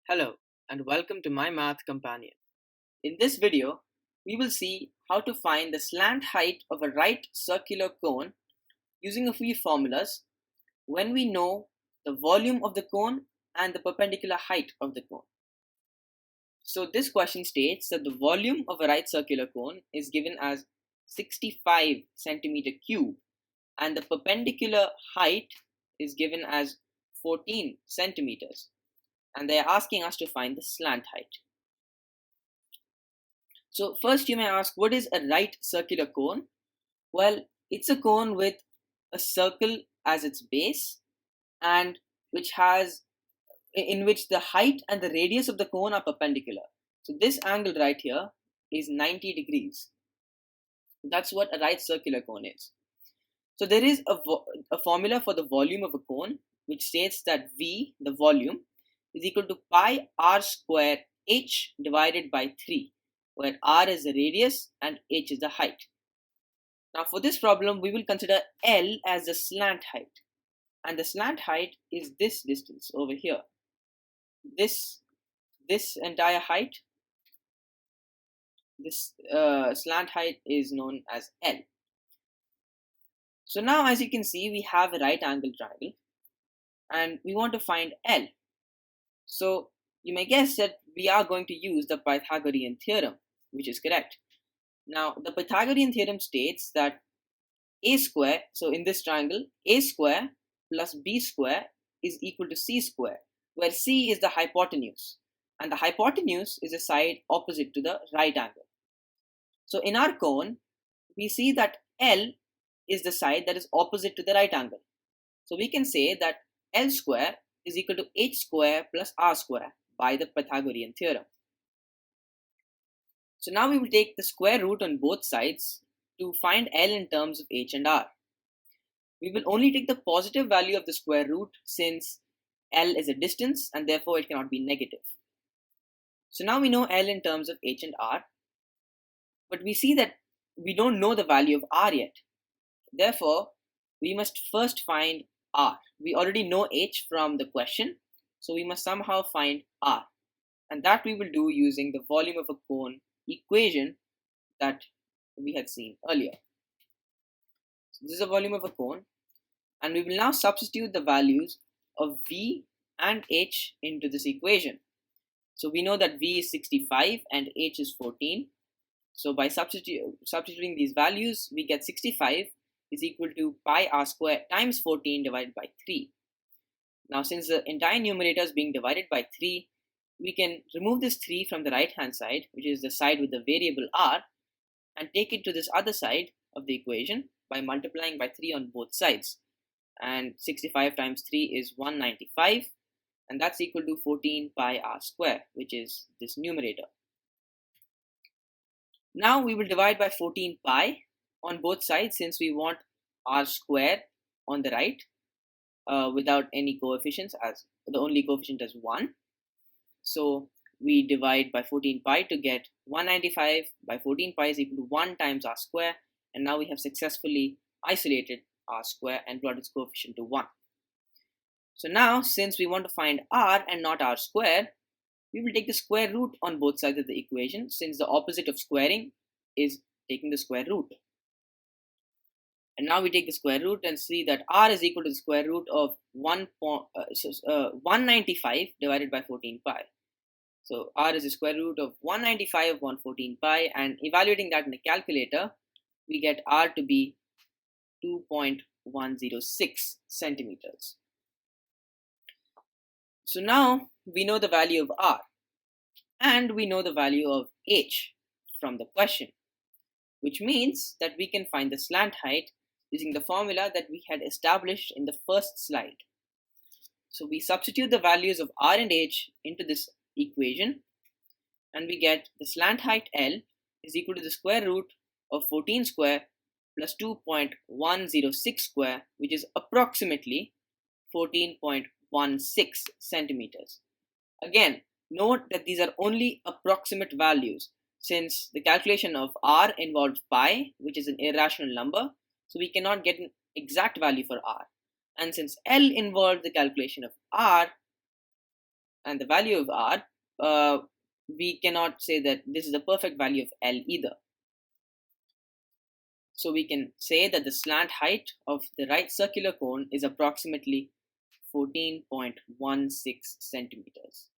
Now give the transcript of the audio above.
Hello and welcome to my math companion. In this video, we will see how to find the slant height of a right circular cone using a few formulas when we know the volume of the cone and the perpendicular height of the cone. So this question states that the volume of a right circular cone is given as 65 centimeter cube and the perpendicular height is given as 14 centimeters, and they are asking us to find the slant height. So first you may ask, what is a right circular cone? Well, it's a cone with a circle as its base and in which the height and the radius of the cone are perpendicular. So this angle right here is 90 degrees. That's what a right circular cone is. So there is a formula for the volume of a cone which states that V, the volume, is equal to pi r square h divided by 3, where r is the radius and h is the height. Now for this problem, we will consider L as the slant height, and the slant height is this distance over here. This entire height, this slant height is known as L. So now as you can see, we have a right angle triangle and we want to find L. So you may guess that we are going to use the Pythagorean theorem, which is correct. Now the Pythagorean theorem states that a square, so in this triangle, a square plus b square is equal to c square, where c is the hypotenuse and the hypotenuse is the side opposite to the right angle. So in our cone, we see that L is the side that is opposite to the right angle. So we can say that L square is equal to h square plus r square by the Pythagorean theorem. So now we will take the square root on both sides to find L in terms of h and r. We will only take the positive value of the square root since L is a distance and therefore it cannot be negative. So now we know L in terms of h and r, but we see that we don't know the value of r yet. Therefore, we must first find r. We already know h from the question, so we must somehow find r. And that we will do using the volume of a cone equation that we had seen earlier. So this is the volume of a cone, and we will now substitute the values of v and h into this equation. So we know that v is 65 and h is 14. So by substituting these values, we get 65 is equal to pi r square times 14 divided by 3. Now since the entire numerator is being divided by 3, we can remove this 3 from the right hand side, which is the side with the variable r, and take it to this other side of the equation by multiplying by 3 on both sides. And 65 times 3 is 195, and that's equal to 14 pi r square, which is this numerator. Now we will divide by 14 pi on both sides since we want r square on the right without any coefficients, as the only coefficient is 1. So we divide by 14 pi to get 195 by 14 pi is equal to 1 times r square, and now we have successfully isolated r square and brought its coefficient to 1. So now since we want to find r and not r square, we will take the square root on both sides of the equation since the opposite of squaring is taking the square root. And now we take the square root and see that r is equal to the square root of 195 divided by 14 pi. So r is the square root of 195 upon 14 pi, and evaluating that in a calculator, we get r to be 2.106 centimeters. So now we know the value of r and we know the value of h from the question, which means that we can find the slant height using the formula that we had established in the first slide. So we substitute the values of r and h into this equation and we get the slant height L is equal to the square root of 14 square plus 2.106 square, which is approximately 14.16 centimeters. Again, note that these are only approximate values since the calculation of r involves pi, which is an irrational number, so we cannot get an exact value for r. And since L involved the calculation of r, and the value of r, we cannot say that this is the perfect value of L either. So we can say that the slant height of the right circular cone is approximately 14.16 centimeters.